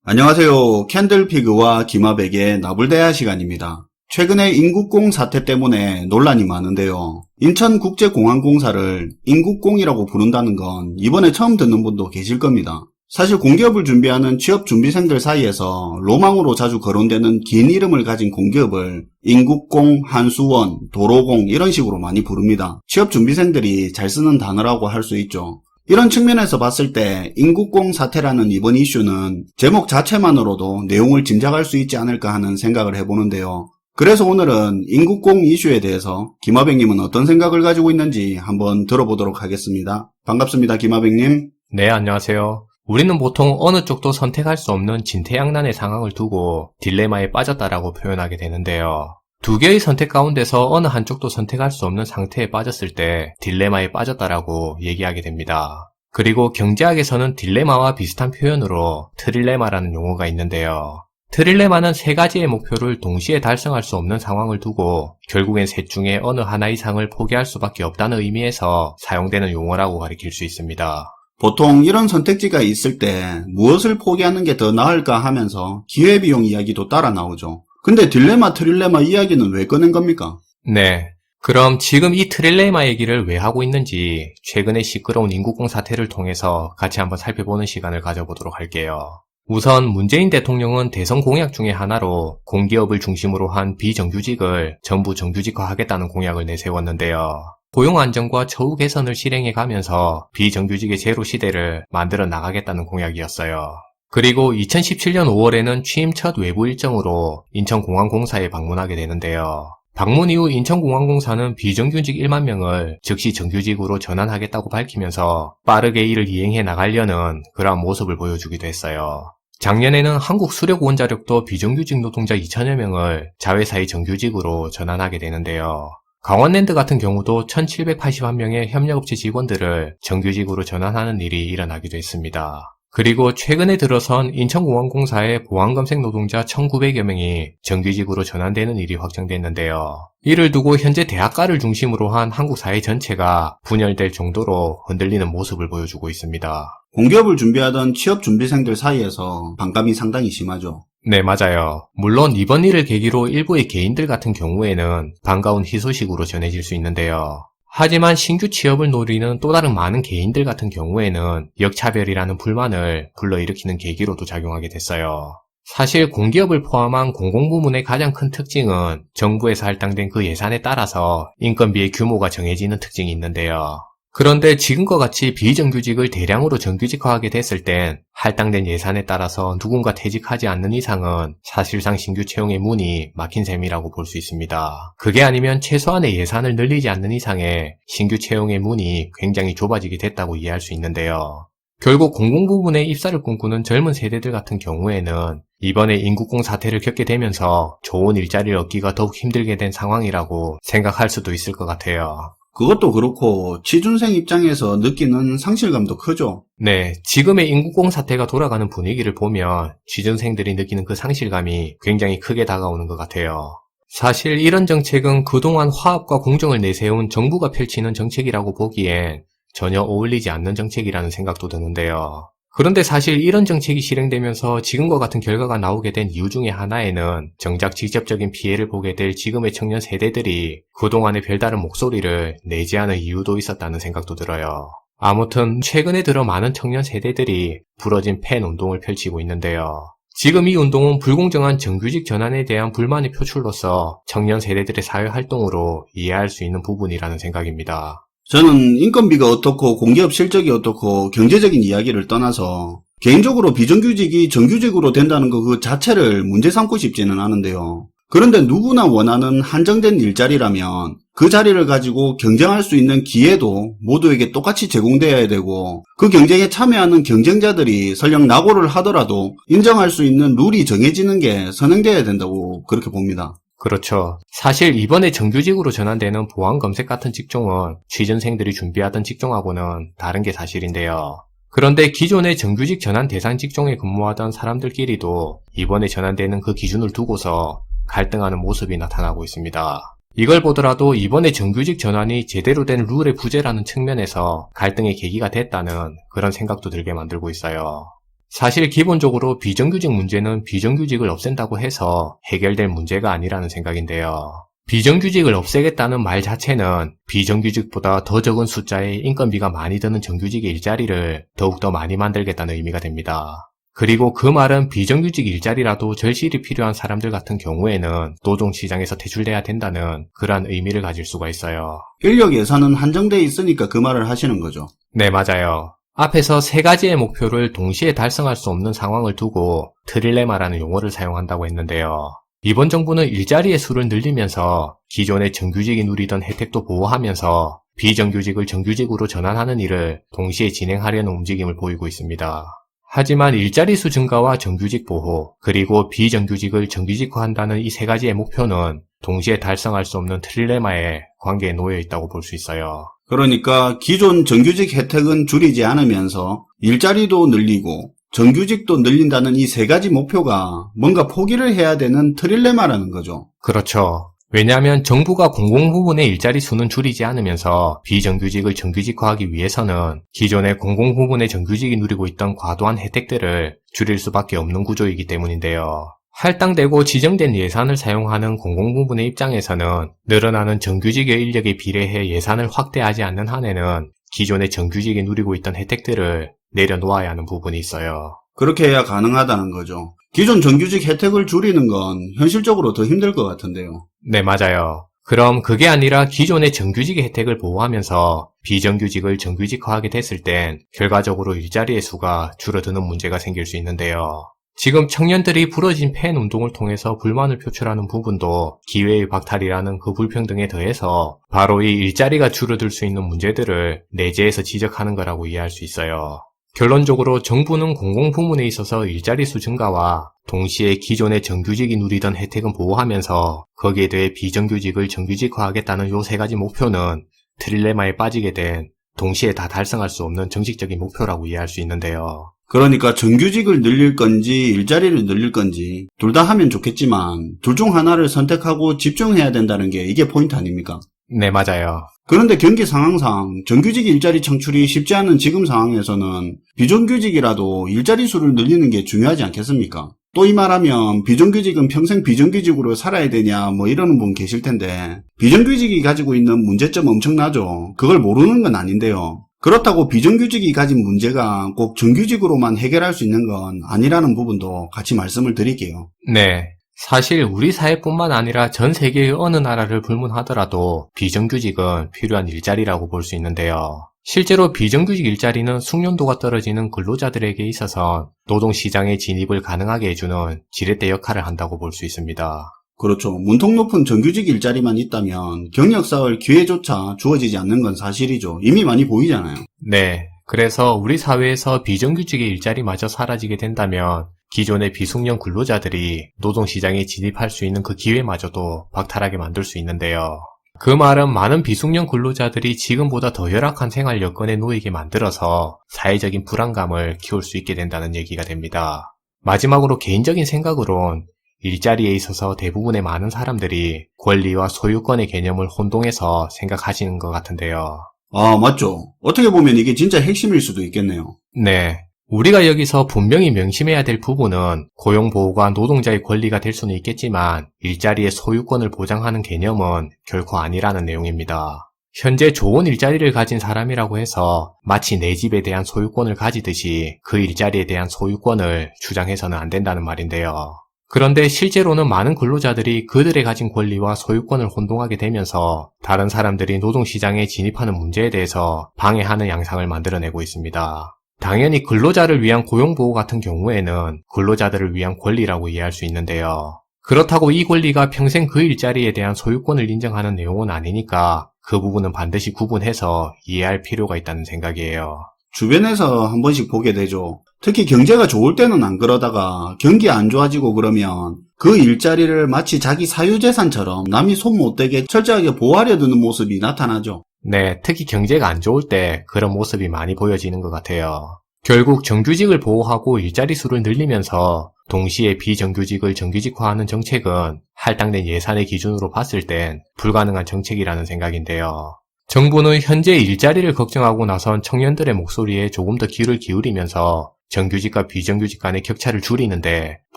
안녕하세요. 캔들피그와 기마백의 나불대화 시간입니다. 최근에 인국공 사태 때문에 논란이 많은데요. 인천국제공항공사를 인국공이라고 부른다는 건 이번에 처음 듣는 분도 계실 겁니다. 사실 공기업을 준비하는 취업준비생들 사이에서 로망으로 자주 거론되는 긴 이름을 가진 공기업을 인국공, 한수원, 도로공 이런 식으로 많이 부릅니다. 취업준비생들이 잘 쓰는 단어라고 할 수 있죠. 이런 측면에서 봤을 때 인국공 사태라는 이번 이슈는 제목 자체만으로도 내용을 짐작할 수 있지 않을까 하는 생각을 해보는데요. 그래서 오늘은 인국공 이슈에 대해서 김하백님은 어떤 생각을 가지고 있는지 한번 들어보도록 하겠습니다. 반갑습니다, 김하백님. 네, 안녕하세요. 우리는 보통 어느 쪽도 선택할 수 없는 진퇴양난의 상황을 두고 딜레마에 빠졌다라고 표현하게 되는데요. 두 개의 선택 가운데서 어느 한쪽도 선택할 수 없는 상태에 빠졌을 때 딜레마에 빠졌다라고 얘기하게 됩니다. 그리고 경제학에서는 딜레마와 비슷한 표현으로 트릴레마라는 용어가 있는데요. 트릴레마는 세 가지의 목표를 동시에 달성할 수 없는 상황을 두고 결국엔 셋 중에 어느 하나 이상을 포기할 수밖에 없다는 의미에서 사용되는 용어라고 가리킬 수 있습니다. 보통 이런 선택지가 있을 때 무엇을 포기하는 게 더 나을까 하면서 기회비용 이야기도 따라 나오죠. 근데 딜레마, 트릴레마 이야기는 왜 꺼낸 겁니까? 네. 그럼 지금 이 트릴레마 얘기를 왜 하고 있는지 최근에 시끄러운 인국공 사태를 통해서 같이 한번 살펴보는 시간을 가져보도록 할게요. 우선 문재인 대통령은 대선 공약 중에 하나로 공기업을 중심으로 한 비정규직을 전부 정규직화하겠다는 공약을 내세웠는데요. 고용 안정과 처우 개선을 실행해 가면서 비정규직의 제로 시대를 만들어 나가겠다는 공약이었어요. 그리고 2017년 5월에는 취임 첫 외부 일정으로 인천공항공사에 방문하게 되는데요. 방문 이후 인천공항공사는 비정규직 1만 명을 즉시 정규직으로 전환하겠다고 밝히면서 빠르게 이를 이행해 나가려는 그러한 모습을 보여주기도 했어요. 작년에는 한국수력원자력도 비정규직 노동자 2천여 명을 자회사의 정규직으로 전환하게 되는데요. 강원랜드 같은 경우도 1781명의 협력업체 직원들을 정규직으로 전환하는 일이 일어나기도 했습니다. 그리고 최근에 들어선 인천공항공사의 보안검색 노동자 1900여 명이 정규직으로 전환되는 일이 확정됐는데요. 이를 두고 현재 대학가를 중심으로 한 한국 사회 전체가 분열될 정도로 흔들리는 모습을 보여주고 있습니다. 공기업을 준비하던 취업준비생들 사이에서 반감이 상당히 심하죠. 네, 맞아요. 물론 이번 일을 계기로 일부의 개인들 같은 경우에는 반가운 희소식으로 전해질 수 있는데요. 하지만 신규 취업을 노리는 또 다른 많은 개인들 같은 경우에는 역차별이라는 불만을 불러일으키는 계기로도 작용하게 됐어요. 사실 공기업을 포함한 공공부문의 가장 큰 특징은 정부에서 할당된 그 예산에 따라서 인건비의 규모가 정해지는 특징이 있는데요. 그런데 지금과 같이 비정규직을 대량으로 정규직화하게 됐을 땐 할당된 예산에 따라서 누군가 퇴직하지 않는 이상은 사실상 신규 채용의 문이 막힌 셈이라고 볼 수 있습니다. 그게 아니면 최소한의 예산을 늘리지 않는 이상의 신규 채용의 문이 굉장히 좁아지게 됐다고 이해할 수 있는데요. 결국 공공부문에 입사를 꿈꾸는 젊은 세대들 같은 경우에는 이번에 인국공 사태를 겪게 되면서 좋은 일자리를 얻기가 더욱 힘들게 된 상황이라고 생각할 수도 있을 것 같아요. 그것도 그렇고 취준생 입장에서 느끼는 상실감도 크죠. 네, 지금의 인국공 사태가 돌아가는 분위기를 보면 취준생들이 느끼는 그 상실감이 굉장히 크게 다가오는 것 같아요. 사실 이런 정책은 그동안 화합과 공정을 내세운 정부가 펼치는 정책이라고 보기엔 전혀 어울리지 않는 정책이라는 생각도 드는데요. 그런데 사실 이런 정책이 실행되면서 지금과 같은 결과가 나오게 된 이유 중에 하나에는 정작 직접적인 피해를 보게 될 지금의 청년 세대들이 그동안의 별다른 목소리를 내지 않은 이유도 있었다는 생각도 들어요. 아무튼 최근에 들어 많은 청년 세대들이 부러진 팬 운동을 펼치고 있는데요. 지금 이 운동은 불공정한 정규직 전환에 대한 불만의 표출로서 청년 세대들의 사회활동으로 이해할 수 있는 부분이라는 생각입니다. 저는 인건비가 어떻고 공기업 실적이 어떻고 경제적인 이야기를 떠나서 개인적으로 비정규직이 정규직으로 된다는 것 그 자체를 문제 삼고 싶지는 않은데요. 그런데 누구나 원하는 한정된 일자리라면 그 자리를 가지고 경쟁할 수 있는 기회도 모두에게 똑같이 제공되어야 되고 그 경쟁에 참여하는 경쟁자들이 설령 낙오를 하더라도 인정할 수 있는 룰이 정해지는 게 선행되어야 된다고 그렇게 봅니다. 그렇죠. 사실 이번에 정규직으로 전환되는 보안검색 같은 직종은 취준생들이 준비하던 직종하고는 다른 게 사실인데요. 그런데 기존의 정규직 전환 대상 직종에 근무하던 사람들끼리도 이번에 전환되는 그 기준을 두고서 갈등하는 모습이 나타나고 있습니다. 이걸 보더라도 이번에 정규직 전환이 제대로 된 룰의 부재라는 측면에서 갈등의 계기가 됐다는 그런 생각도 들게 만들고 있어요. 사실 기본적으로 비정규직 문제는 비정규직을 없앤다고 해서 해결될 문제가 아니라는 생각인데요. 비정규직을 없애겠다는 말 자체는 비정규직보다 더 적은 숫자의 인건비가 많이 드는 정규직의 일자리를 더욱더 많이 만들겠다는 의미가 됩니다. 그리고 그 말은 비정규직 일자리라도 절실히 필요한 사람들 같은 경우에는 노동시장에서 퇴출돼야 된다는 그러한 의미를 가질 수가 있어요. 인력 예산은 한정돼 있으니까 그 말을 하시는 거죠. 네, 맞아요. 앞에서 세 가지의 목표를 동시에 달성할 수 없는 상황을 두고 트릴레마라는 용어를 사용한다고 했는데요. 이번 정부는 일자리의 수를 늘리면서 기존의 정규직이 누리던 혜택도 보호하면서 비정규직을 정규직으로 전환하는 일을 동시에 진행하려는 움직임을 보이고 있습니다. 하지만 일자리 수 증가와 정규직 보호, 그리고 비정규직을 정규직화한다는 이 세 가지의 목표는 동시에 달성할 수 없는 트릴레마의 관계에 놓여 있다고 볼 수 있어요. 그러니까 기존 정규직 혜택은 줄이지 않으면서 일자리도 늘리고 정규직도 늘린다는 이 세 가지 목표가 뭔가 포기를 해야 되는 트릴레마라는 거죠. 그렇죠. 왜냐하면 정부가 공공부문의 일자리 수는 줄이지 않으면서 비정규직을 정규직화하기 위해서는 기존의 공공부문의 정규직이 누리고 있던 과도한 혜택들을 줄일 수밖에 없는 구조이기 때문인데요. 할당되고 지정된 예산을 사용하는 공공부문의 입장에서는 늘어나는 정규직의 인력에 비례해 예산을 확대하지 않는 한에는 기존의 정규직이 누리고 있던 혜택들을 내려놓아야 하는 부분이 있어요. 그렇게 해야 가능하다는 거죠. 기존 정규직 혜택을 줄이는 건 현실적으로 더 힘들 것 같은데요. 네, 맞아요. 그럼 그게 아니라 기존의 정규직의 혜택을 보호하면서 비정규직을 정규직화하게 됐을 땐 결과적으로 일자리의 수가 줄어드는 문제가 생길 수 있는데요. 지금 청년들이 부러진 팬 운동을 통해서 불만을 표출하는 부분도 기회의 박탈이라는 그 불평등에 더해서 바로 이 일자리가 줄어들 수 있는 문제들을 내재해서 지적하는 거라고 이해할 수 있어요. 결론적으로 정부는 공공부문에 있어서 일자리 수 증가와 동시에 기존의 정규직이 누리던 혜택은 보호하면서 거기에 대해 비정규직을 정규직화하겠다는 요 세 가지 목표는 트릴레마에 빠지게 된 동시에 다 달성할 수 없는 정식적인 목표라고 이해할 수 있는데요. 그러니까 정규직을 늘릴 건지 일자리를 늘릴 건지 둘 다 하면 좋겠지만 둘 중 하나를 선택하고 집중해야 된다는 게 이게 포인트 아닙니까? 네, 맞아요. 그런데 경기 상황상 정규직 일자리 창출이 쉽지 않은 지금 상황에서는 비정규직이라도 일자리 수를 늘리는 게 중요하지 않겠습니까? 또 이 말하면 비정규직은 평생 비정규직으로 살아야 되냐 뭐 이러는 분 계실 텐데 비정규직이 가지고 있는 문제점 엄청나죠. 그걸 모르는 건 아닌데요. 그렇다고 비정규직이 가진 문제가 꼭 정규직으로만 해결할 수 있는 건 아니라는 부분도 같이 말씀을 드릴게요. 네. 사실 우리 사회뿐만 아니라 전 세계의 어느 나라를 불문하더라도 비정규직은 필요한 일자리라고 볼 수 있는데요. 실제로 비정규직 일자리는 숙련도가 떨어지는 근로자들에게 있어서 노동시장의 진입을 가능하게 해주는 지렛대 역할을 한다고 볼 수 있습니다. 그렇죠. 문통 높은 정규직 일자리만 있다면 경력 쌓을 기회조차 주어지지 않는 건 사실이죠. 이미 많이 보이잖아요. 네. 그래서 우리 사회에서 비정규직의 일자리마저 사라지게 된다면 기존의 비숙련 근로자들이 노동시장에 진입할 수 있는 그 기회마저도 박탈하게 만들 수 있는데요. 그 말은 많은 비숙련 근로자들이 지금보다 더 열악한 생활 여건에 놓이게 만들어서 사회적인 불안감을 키울 수 있게 된다는 얘기가 됩니다. 마지막으로 개인적인 생각으론 일자리에 있어서 대부분의 많은 사람들이 권리와 소유권의 개념을 혼동해서 생각하시는 것 같은데요. 아, 맞죠. 어떻게 보면 이게 진짜 핵심일 수도 있겠네요. 네. 우리가 여기서 분명히 명심해야 될 부분은 고용보호가 노동자의 권리가 될 수는 있겠지만 일자리의 소유권을 보장하는 개념은 결코 아니라는 내용입니다. 현재 좋은 일자리를 가진 사람이라고 해서 마치 내 집에 대한 소유권을 가지듯이 그 일자리에 대한 소유권을 주장해서는 안 된다는 말인데요. 그런데 실제로는 많은 근로자들이 그들의 가진 권리와 소유권을 혼동하게 되면서 다른 사람들이 노동시장에 진입하는 문제에 대해서 방해하는 양상을 만들어내고 있습니다. 당연히 근로자를 위한 고용보호 같은 경우에는 근로자들을 위한 권리라고 이해할 수 있는데요. 그렇다고 이 권리가 평생 그 일자리에 대한 소유권을 인정하는 내용은 아니니까 그 부분은 반드시 구분해서 이해할 필요가 있다는 생각이에요. 주변에서 한 번씩 보게 되죠. 특히 경제가 좋을 때는 안 그러다가 경기 안 좋아지고 그러면 그 일자리를 마치 자기 사유재산처럼 남이 손 못 대게 철저하게 보호하려 드는 모습이 나타나죠. 네, 특히 경제가 안 좋을 때 그런 모습이 많이 보여지는 것 같아요. 결국 정규직을 보호하고 일자리 수를 늘리면서 동시에 비정규직을 정규직화하는 정책은 할당된 예산의 기준으로 봤을 땐 불가능한 정책이라는 생각인데요. 정부는 현재 일자리를 걱정하고 나선 청년들의 목소리에 조금 더 귀를 기울이면서 정규직과 비정규직 간의 격차를 줄이는데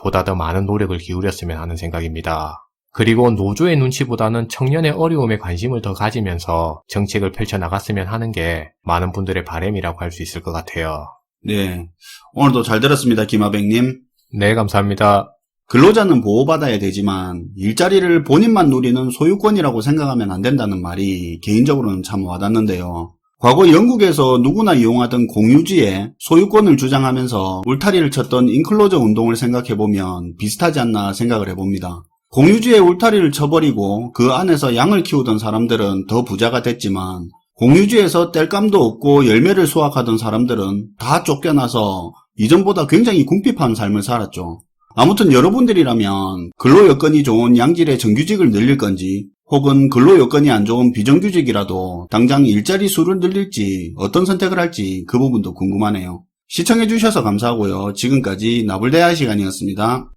보다 더 많은 노력을 기울였으면 하는 생각입니다. 그리고 노조의 눈치보다는 청년의 어려움에 관심을 더 가지면서 정책을 펼쳐나갔으면 하는 게 많은 분들의 바람이라고 할 수 있을 것 같아요. 네. 오늘도 잘 들었습니다, 김하백님. 네, 감사합니다. 근로자는 보호받아야 되지만 일자리를 본인만 누리는 소유권이라고 생각하면 안 된다는 말이 개인적으로는 참 와닿는데요. 과거 영국에서 누구나 이용하던 공유지에 소유권을 주장하면서 울타리를 쳤던 인클로저 운동을 생각해보면 비슷하지 않나 생각을 해봅니다. 공유지에 울타리를 쳐버리고 그 안에서 양을 키우던 사람들은 더 부자가 됐지만 공유지에서 뗄감도 없고 열매를 수확하던 사람들은 다 쫓겨나서 이전보다 굉장히 궁핍한 삶을 살았죠. 아무튼 여러분들이라면 근로 여건이 좋은 양질의 정규직을 늘릴 건지 혹은 근로 여건이 안 좋은 비정규직이라도 당장 일자리 수를 늘릴지 어떤 선택을 할지 그 부분도 궁금하네요. 시청해주셔서 감사하고요. 지금까지 나불대화 시간이었습니다.